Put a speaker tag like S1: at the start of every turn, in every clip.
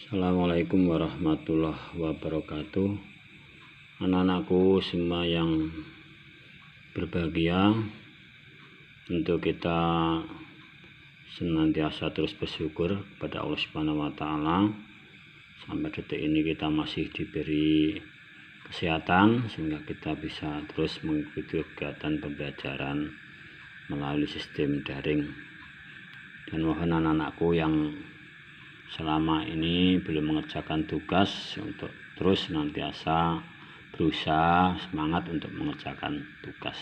S1: Assalamualaikum warahmatullahi wabarakatuh. Anak-anakku semua yang berbahagia, untuk kita senantiasa terus bersyukur kepada Allah Subhanahu wa Ta'ala. Sampai detik ini kita masih diberi kesehatan sehingga kita bisa terus mengikuti kegiatan pembelajaran melalui sistem daring. Dan mohon anak-anakku yang selama ini belum mengerjakan tugas untuk terus senantiasa berusaha semangat untuk mengerjakan tugas.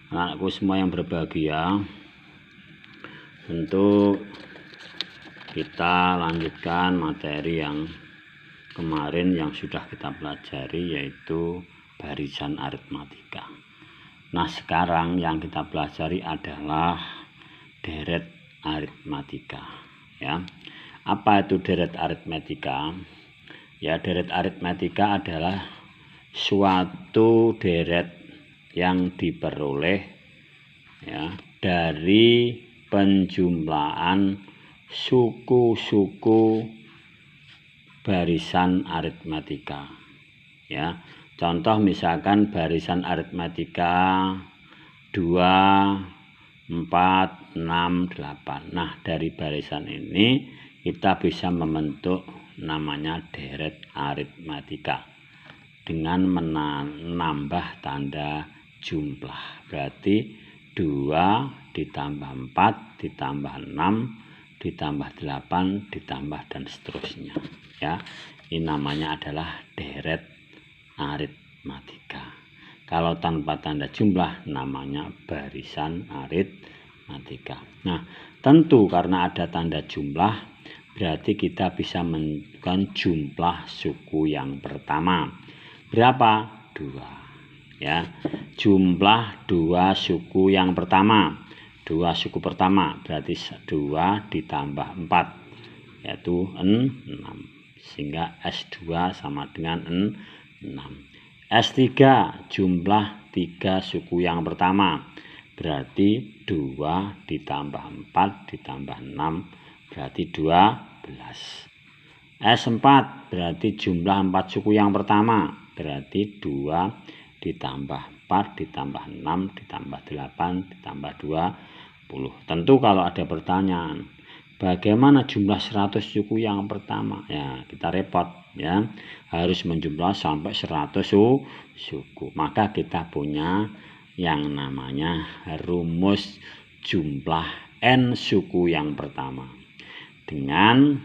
S1: Anak-anakku semua yang berbahagia, untuk kita lanjutkan materi yang kemarin yang sudah kita pelajari, yaitu barisan aritmatika. Nah, sekarang yang kita pelajari adalah deret aritmatika, ya. Apa itu deret aritmatika? Ya, deret aritmatika adalah suatu deret yang diperoleh, ya, dari penjumlahan suku-suku barisan aritmatika, ya. Contoh misalkan barisan aritmatika 2, 4, 6, 8. Nah, dari barisan ini kita bisa membentuk namanya deret aritmatika dengan menambah tanda jumlah. Berarti 2 ditambah 4 ditambah 6 ditambah 8 ditambah dan seterusnya, ya. Ini namanya adalah deret aritmatika. Kalau tanpa tanda jumlah namanya barisan aritmatika. Nah, tentu karena ada tanda jumlah, berarti kita bisa menentukan jumlah suku yang pertama. Berapa? 2, ya. Jumlah 2 suku yang pertama. 2 suku pertama berarti 2 ditambah 4, yaitu 6. Sehingga S2 sama dengan 6. S3 jumlah 3 suku yang pertama. Berarti 2 ditambah 4 ditambah 6 berarti 12. S4 berarti jumlah 4 suku yang pertama. Berarti 2 ditambah 4 ditambah 6 ditambah 8 ditambah 20. Tentu kalau ada pertanyaan, bagaimana jumlah 100 suku yang pertama? Ya, kita repot, ya. Harus menjumlah sampai 100 suku. Maka kita punya yang namanya rumus jumlah N suku yang pertama, dengan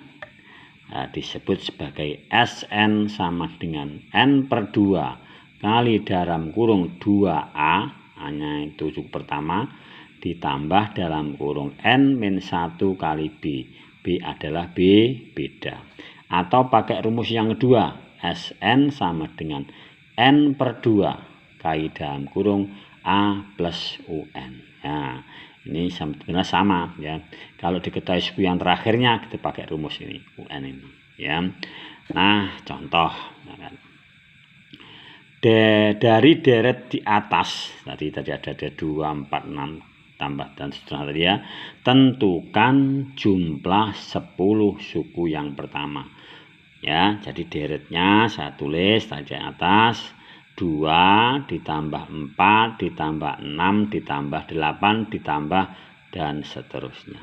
S1: disebut sebagai Sn sama dengan N per 2 kali dalam kurung 2A, hanya itu suku pertama, ditambah dalam kurung N min 1 kali B. B adalah beda. Atau pakai rumus yang kedua, Sn sama dengan N per 2 kali dalam kurung A plus UN. Nah, ini sebenarnya sama, ya. Kalau diketahui suku yang terakhirnya kita pakai rumus ini, UN ini, ya. Nah, contoh dari deret di atas tadi ada 2, 4, 6 tambah dan seterusnya tadi, ya. Tentukan jumlah 10 suku yang pertama, ya. Jadi deretnya saya tulis tadi atas, 2 ditambah 4 ditambah 6 ditambah 8 ditambah dan seterusnya.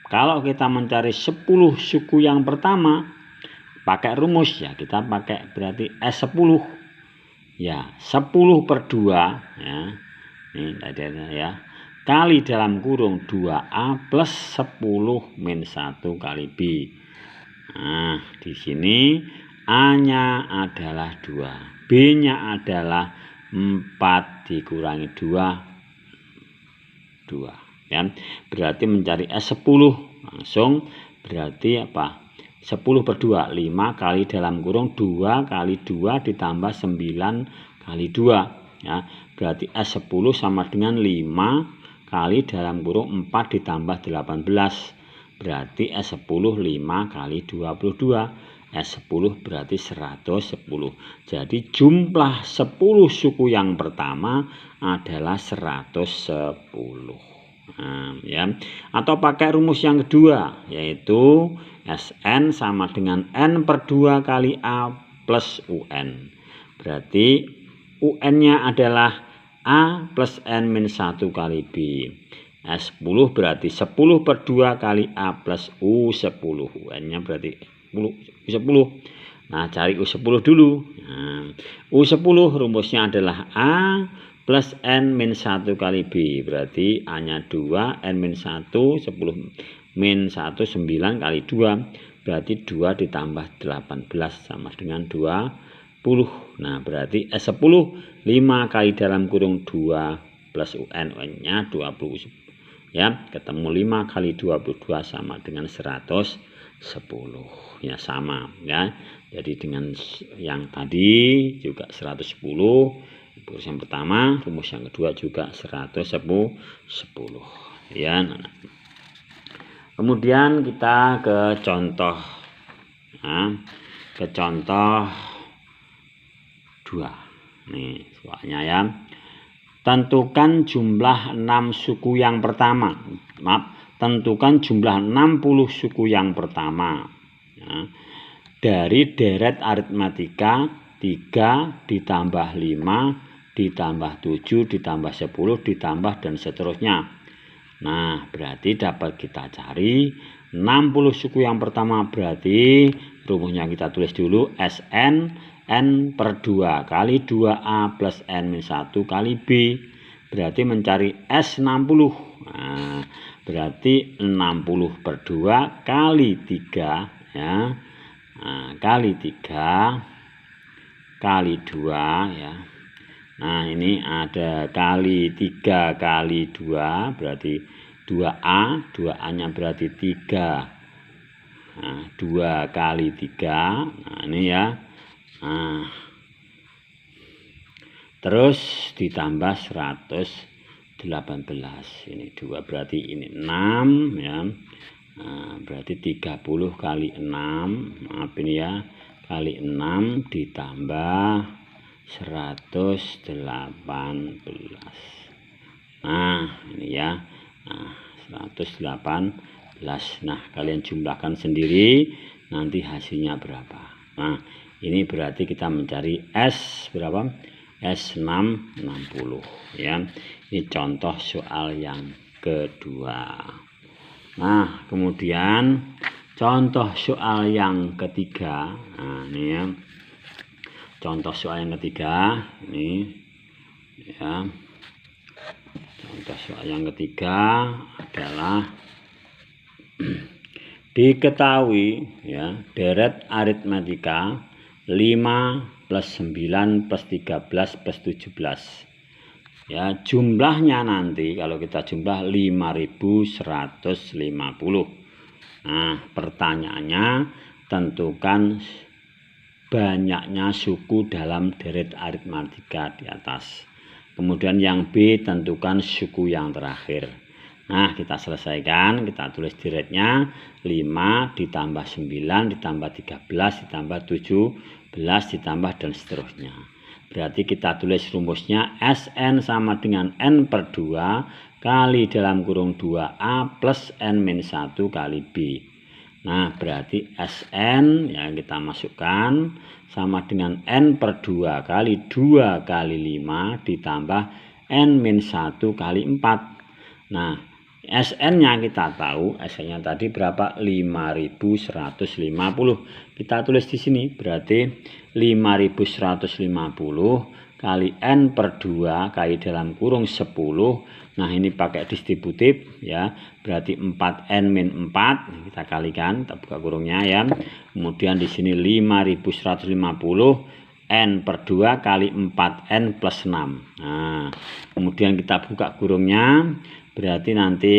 S1: Kalau kita mencari 10 suku yang pertama pakai rumus, ya, kita pakai berarti S10, ya, 10 per 2, ya. Ini tadi, ya, kali dalam kurung 2A plus 10 min 1 kali B. Nah, di sini A-nya adalah 2. B-nya adalah 4 dikurangi 2, ya. Berarti mencari S10 langsung berarti apa? 10 per 2, 5 kali dalam kurung 2 kali 2 ditambah 9 kali 2, ya. Berarti S10 sama dengan 5 kali dalam kurung 4 ditambah 18. Berarti S10 5 kali 22. S10 berarti 110. Jadi jumlah 10 suku yang pertama adalah 110. Ya. Atau pakai rumus yang kedua, yaitu Sn sama dengan N per 2 kali A plus UN. Berarti UN-nya adalah A plus N min 1 kali B. S10 berarti 10 per 2 kali A plus U10. UN-nya berarti 10. Nah, cari U10 dulu. Nah, U10 rumusnya adalah A plus N min 1 kali B. Berarti A-nya 2, N min 1, 10 min 1, 9 kali 2. Berarti 2 ditambah 18 sama dengan 20. Nah, berarti S10 5 kali dalam kurung 2 plus UN. UN-nya 20. Ya, ketemu 5 kali 22 sama dengan 110. Ya, sama ya. Jadi dengan yang tadi juga 110. Rumus yang pertama, rumus yang kedua juga 110 ya. Nah, kemudian kita ke contoh, ke contoh 2 nih soalnya ya. Tentukan jumlah 6 suku yang pertama. Tentukan jumlah 60 suku yang pertama ya. Dari deret aritmatika 3 ditambah 5 ditambah 7 ditambah 10 ditambah dan seterusnya. Nah, berarti dapat kita cari 60 suku yang pertama. Berarti rumusnya kita tulis dulu, Sn N per 2 kali 2A plus N min 1 kali B. Berarti mencari S60. Nah, berarti 60 per 2 kali 3 ya. Nah, kali 3 kali 2 ya. Nah, ini ada kali 3 kali 2 berarti 2A, 2A-nya berarti 3. Nah, 2 kali 3. Nah, ini ya. Nah, terus ditambah 118. Ini 2 berarti ini 6 ya. Nah, berarti 30 kali 6. Maaf ini ya. Kali 6 ditambah 118. Nah, ini ya. Nah, 118. Nah, kalian jumlahkan sendiri nanti hasilnya berapa. Nah, ini berarti kita mencari S berapa? S6 60 ya. Ini contoh soal yang kedua. Nah, kemudian contoh soal yang ketiga. Nah, ini ya. Contoh soal yang ketiga ini ya. Contoh soal yang ketiga adalah diketahui ya, deret aritmatika 5 plus 9 plus 13 plus 17 ya, jumlahnya nanti kalau kita jumlah 5150. Nah, pertanyaannya tentukan banyaknya suku dalam deret aritmatika di atas. Kemudian yang B, tentukan suku yang terakhir. Nah, kita selesaikan, kita tulis deretnya 5 ditambah 9 ditambah 13 ditambah 17 ditambah dan seterusnya. Berarti kita tulis rumusnya Sn sama dengan N per 2 kali dalam kurung 2A plus N min 1 kali B. Nah, berarti Sn yang kita masukkan sama dengan N per 2 kali 2 kali 5 ditambah N min 1 kali 4. Nah, Sn-nya kita tahu, Sn-nya tadi berapa? 5150. Kita tulis di sini, berarti 5150 kali N per 2 kali dalam kurung 10. Nah, ini pakai distributif ya. Berarti 4N min 4. Kita kalikan, kita buka kurungnya ya. Kemudian di sini 5150 N per 2 kali 4N plus 6. Nah, kemudian kita buka kurungnya. Berarti nanti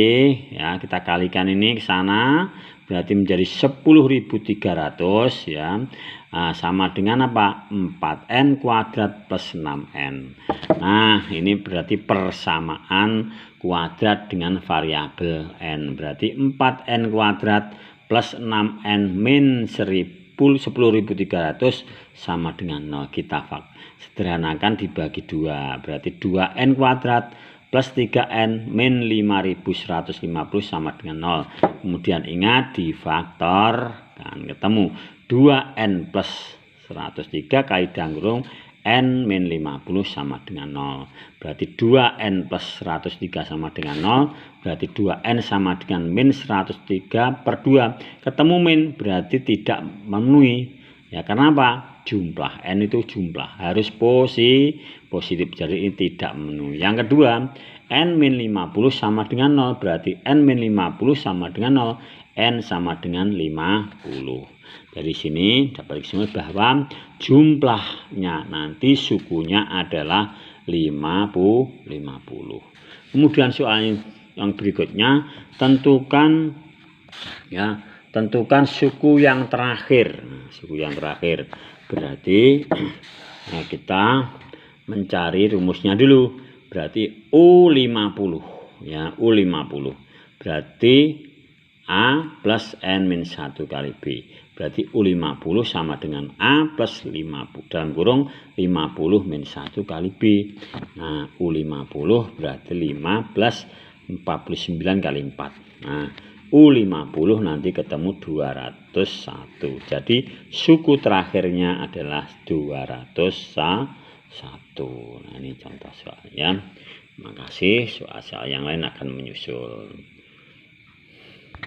S1: ya kita kalikan ini ke sana, berarti menjadi 10.300 ya. Nah, sama dengan apa? 4N kuadrat plus 6N. Nah, ini berarti persamaan kuadrat dengan variabel N. Berarti 4N kuadrat plus 6N min 10.300 sama dengan 0. Kita sederhanakan dibagi 2. Berarti 2N kuadrat plus 3N min 5150 sama dengan 0. Kemudian ingat difaktor kan ketemu 2N plus 103 kaidah kurung N min 50 sama dengan 0. Berarti 2N plus 103 sama dengan 0. Berarti 2N sama dengan min 103 per 2. Ketemu min berarti tidak memenuhi. Ya karena apa? Jumlah N itu jumlah. Harus positif. Jadi ini tidak memenuhi. Yang kedua, N min 50 sama dengan 0. Berarti N min 50 sama dengan 0. N sama dengan 50. Dari sini dapat disimpulkan bahwa jumlahnya nanti sukunya adalah 50. Kemudian soal yang berikutnya, tentukan suku yang terakhir. Suku yang terakhir berarti kita mencari rumusnya dulu. Berarti U50 ya, U50 berarti A plus N min 1 kali B. Berarti U50 sama dengan A plus 50 dalam kurung 50 min 1 kali B. Nah, U50 berarti 5 plus 49 kali 4. Nah, U50 nanti ketemu 201. Jadi suku terakhirnya adalah 201. Nah, ini contoh soalnya. Terima kasih. Soal-soal yang lain akan menyusul.